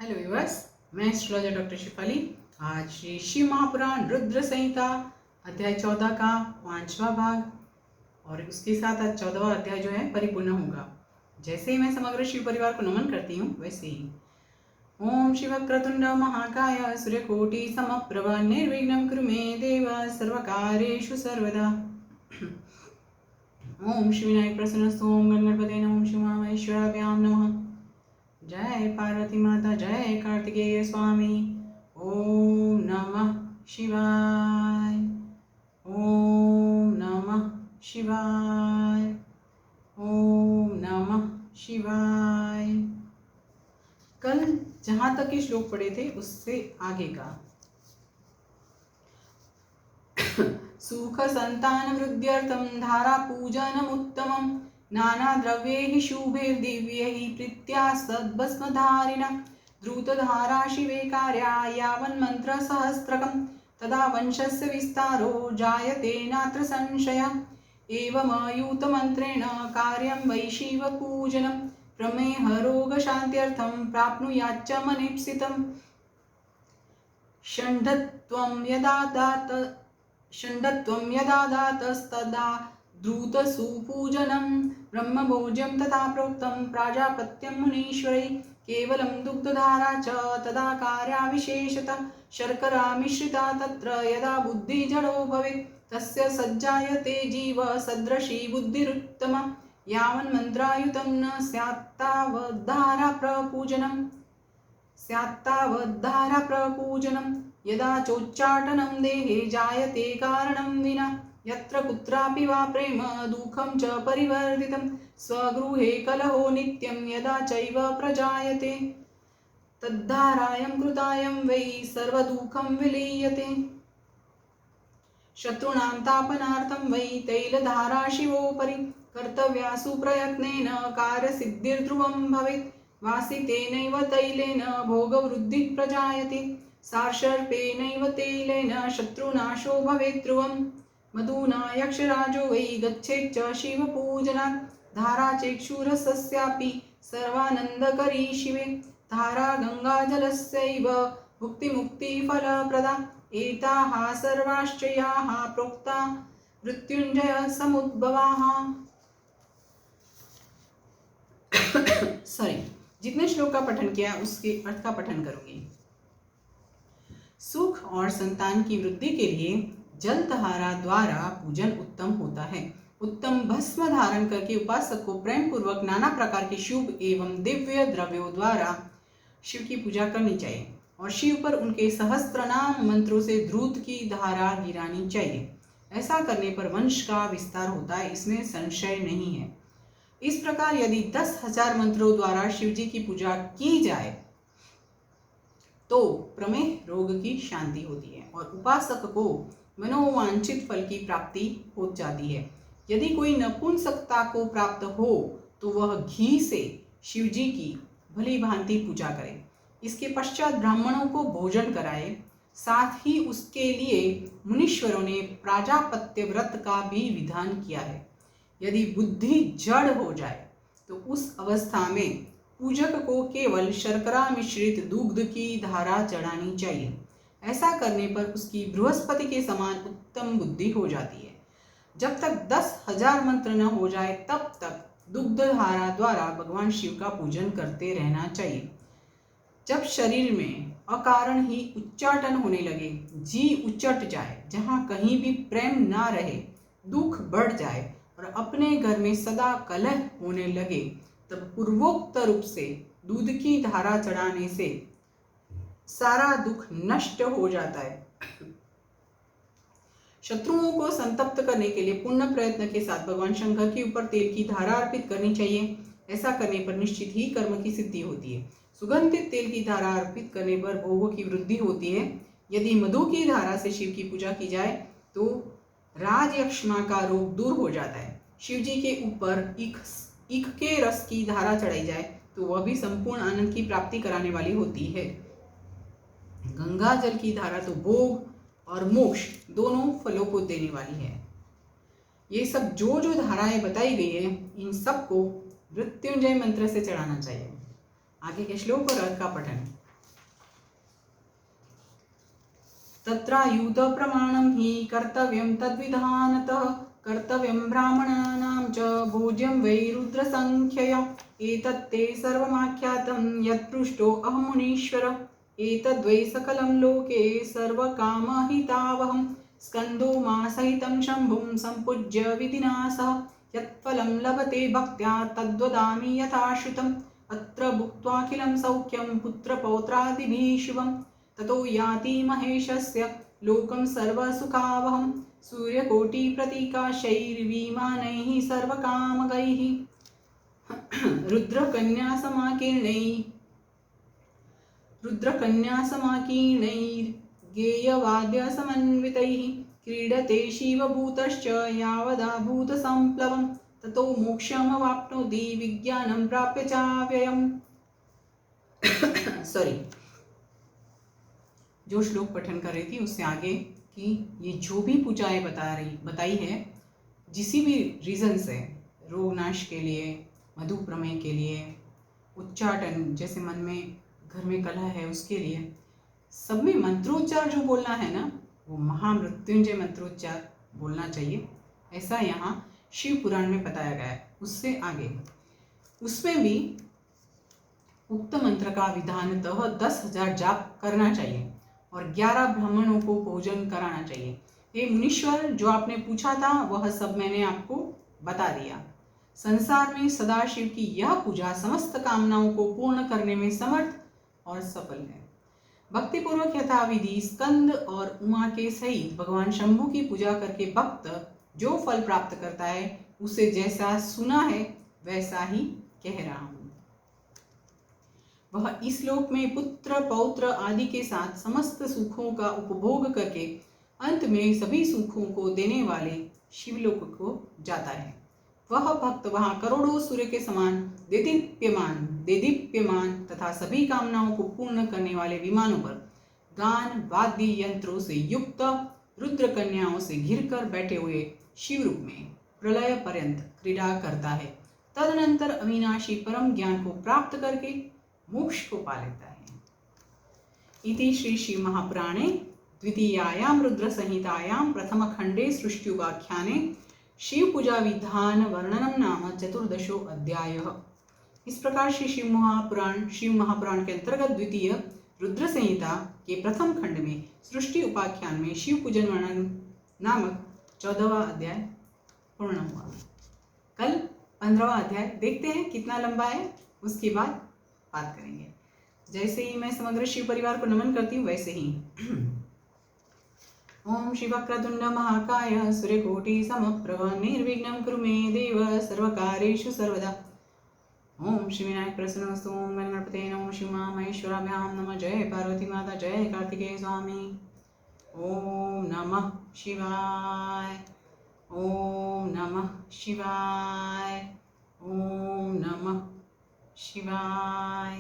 Hello viewers, मैं astrologer doctor Shifali. आज श्री शिव महापुराण रुद्र संहिता अध्याय 14 का 5वां भाग और उसके साथ आज 14वां अध्याय जो है परिपूर्ण होगा। जैसे ही मैं समग्र शिव परिवार को नमन करती हूँ वैसे ही ओम शिव क्रतुंड महाकाय सूर्यकोटि समप्रभा निर्विघ्नं कुरु मे देव सर्वकार्येषु सर्वदा। ओम शिव विनायक प्रसन्नस्तु ओम गणपते नमः ओम शिव महेश्वराभ्यां नमः। जय पार्वती माता, जय कार्तिकेय स्वामी। ओम नमः शिवाय, ओम नमः शिवाय, ओम नमः शिवाय। कल जहाँ तक के श्लोक पढ़े थे उससे आगे का सुख संतान वृद्ध्यर्थम धारा पूजनम उत्तमम नाना द्रव्यैः शुभैर्दिव्यैः प्रीत्या सद्भस्मधारिणा द्रुतधारा शिवे कार्या यावन्मन्त्रसहस्रकं तदा वंशस्य विस्तारो जायते नात्र संशयः। एवमयूतमन्त्रेण कार्यं वै शिवपूजनं प्रमेह रोगशान्त्यर्थं प्राप्नुयाच्च मनीप्सितम्। षण्ढत्वं यदा दातस्तदा द्रुतसुपूजनं ब्रह्मभोज्यं तथा प्रोक्तं प्राजापत्यं मुनीश्वरैः केवलं दुग्धधारा च तदा कार्या विशेषतः शर्करा मिश्रिता तत्र यदा बुद्धिजडो भवेत् तस्य सज्जायते जीव सदृशी बुद्धिरुत्तमा यावन्मन्त्रायुतं न स्यात्तावद्धारा प्रपूजनं यदा चोच्चाटनं देहे जायते कारणं विना यत्र कुत्रापि वा प्रेम दुःखं च परिवर्धितं स्वगृहे कलहो नित्यं यदा चैव प्रजायते तद्धारायं कृतायं वै सर्वदुःखं विलीयते। शत्रूणां तापनार्थं वै तैलधारा शिवोपरि कर्तव्या सुप्रयत्नेन कार्यसिद्धिर्ध्रुवं भवेत् वासितेनैव तैलेन भोगवृद्धिः प्रजायते सार्षर्पेणैव तैलेन शत्रुनाशो भवेत् ध्रुवम्। मधुना यक्षराजो वै गच्छेच्च शिवपूजनात् धारा चेक्षुरसस्यापि सर्वानन्दकरी शिवे धारा गङ्गाजलस्यैव भुक्तिमुक्तिफलप्रदा एताः सर्वाश्चर्याः प्रोक्ता मृत्युञ्जय समुद्भवाः। जितने श्लोक का पठन किया उसके अर्थ का पठन करूंगी। सुख और संतान की वृद्धि के लिए जलधारा द्वारा पूजन उत्तम होता है। उत्तम भस्म धारण करके उपासक को प्रेम पूर्वक नाना प्रकार के शुभ एवं दिव्य द्रव्यों द्वारा शिव की पूजा करनी चाहिए और शिव पर उनके सहस्त्रनाम मंत्रों से द्रुत की धारा गिरानी चाहिए। ऐसा करने पर वंश का विस्तार होता है, इसमें संशय नहीं है। इस प्रकार यदि 10,000 मंत्रों द्वारा शिव जी की पूजा की जाए तो प्रमेह रोग की शांति होती है और उपासक को मनोवांछित फल की प्राप्ति हो जाती है। यदि कोई नपुंसकता को प्राप्त हो तो वह घी से शिव जी की भली भांति पूजा करे, इसके पश्चात ब्राह्मणों को भोजन कराए। साथ ही उसके लिए मुनीश्वरों ने प्राजापत्य व्रत का भी विधान किया है। यदि बुद्धि जड़ हो जाए तो उस अवस्था में पूजक को केवल शर्करा मिश्रित दुग्ध की धारा चढ़ानी चाहिए। ऐसा करने पर उसकी बृहस्पति के समान उत्तम बुद्धि हो जाती है। जब तक 10,000 मंत्र न हो जाए तब तक दुग्ध धारा द्वारा भगवान शिव का पूजन करते रहना चाहिए। जब शरीर में अकारण ही उच्चाटन होने लगे, जी उचट जाए, जहाँ कहीं भी प्रेम ना रहे, दुख बढ़ जाए और अपने घर में सदा कलह होने लगे, तब पूर्वोक्त रूप से दूध की धारा चढ़ाने से सारा दुख नष्ट हो जाता है। शत्रुओं को संतप्त करने के लिए पूर्ण प्रयत्न के साथ भगवान शंकर के ऊपर तेल की धारा अर्पित करनी चाहिए। ऐसा करने पर निश्चित ही कर्म की सिद्धि होती है। सुगंधित तेल की धारा अर्पित करने पर भोगों की वृद्धि होती है। यदि मधु की धारा से शिव की पूजा की जाए तो राजयक्ष्मा का रोग दूर हो जाता है। शिव जी के ऊपर ईख के रस की धारा चढ़ाई जाए तो वह भी संपूर्ण आनंद की प्राप्ति कराने वाली होती है। गंगा जल की धारा तो भोग और मोक्ष दोनों फलों को देने वाली है। ये सब जो जो धाराएं बताई गई है इन सबको मृत्युंजय मंत्र से चढ़ाना चाहिए। आगे के श्लोक और अर्थ का पठन। तत्रायुध प्रमाणं हि कर्तव्यं तद्विधानतः कर्तव्यं ब्राह्मणानां च भोज्यं वै रुद्रसंख्यया एतत्ते सर्वमाख्यातं यत्पृष्टो अहं मुनीश्वर एतद्वै सकलं लोके सर्वकामहितावहं स्कन्दो मा सहितं शम्भुं सम्पूज्य विधिना सह यत्फलं लभते भक्त्या तद्वदामि यथाश्रुतम् अत्र भुक्त्वाखिलं सौख्यं पुत्रपौत्रादिभिः शुभम् ततो याति महेशस्य लोकं सर्वसुखावहं सूर्यकोटिप्रतीकाशैर्विमानैः सर्वकामगैः रुद्रकन्यासमाकीर्णैर्गेयवाद्यसमन्वितैः क्रीडते शिवभूतश्च यावदा भूतसम्प्लवं ततो मोक्षमवाप्नोति विज्ञानं प्राप्य चाव्ययम् सॉरी, जो श्लोक पठन कर रही थी उससे आगे कि ये जो भी पूजाएं बताई है, जिसी भी रीज़न से, रोग नाश के लिए, मधु प्रमेय के लिए, उच्चाटन जैसे मन में घर में कलह है उसके लिए, सब में मंत्रोच्चार जो बोलना है ना, वो महामृत्युंजय मंत्रोच्चार बोलना चाहिए, ऐसा यहाँ शिव पुराण में बताया गया है। उससे आगे उसमें भी उक्त मंत्र का विधानतः 10,000 जाप करना चाहिए और 11 ब्राह्मणों को भोजन कराना चाहिए। हे मुनीश्वर, जो आपने पूछा था वह सब मैंने आपको बता दिया। संसार में सदाशिव की यह पूजा समस्त कामनाओं को पूर्ण करने में समर्थ और सफल है। भक्तिपूर्वक यथाविधि स्कंद और उमा के सहित भगवान शंभु की पूजा करके भक्त जो फल प्राप्त करता है, उसे जैसा सुना है वैसा ही कह रहा हूँ। वह इस लोक में पुत्र पौत्र आदि के साथ समस्त सुखों का उपभोग करके अंत में सभी सुखों को देने वाले शिवलोक को जाता है। वह भक्त वहां करोड़ों सूर्य के समान देदीप्यमान तथा सभी कामनाओं को पूर्ण करने वाले विमानों पर गान वाद्य यंत्रों से युक्त रुद्र कन्याओं से घिरकर बैठे हुए शिव रूप में प्रलय पर्यंत क्रीड़ा करता है। तदनंतर अविनाशी परम ज्ञान को प्राप्त करके मोक्ष को पा लेता है। इति श्री शिव महापुराणे द्वितीयायां रुद्र संहितायां प्रथम खंडे सृष्टि शिव पूजा विधान वर्णनम नाम 14 अध्यायः। इस प्रकार श्री शिव महापुराण के अंतर्गत द्वितीय रुद्र संहिता के प्रथम खंड में सृष्टि उपाख्यान में शिव पूजन वर्णन नामक 14वां अध्याय पूर्ण हुआ। कल 15वां अध्याय देखते हैं कितना लंबा है, उसके बाद बात करेंगे। जैसे ही मैं समग्र शिव परिवार को नमन करती हूँ वैसे ही ओम शिवक्रतुंड महाकाय सूर्यकोटि समप्रभ निर्विघ्नं कुरु मे देव सर्वकार्येषु सर्वदा। ओम श्री विनायक प्रसन्नस्तु। ओम गणपते नमः। शिव महेश्वराभ्यां नमः। जय पार्वती माता, जय कार्तिकेय स्वामी। ओम नमः शिवाय। ओम नमः शिवाय। ओम नमः शिवाय।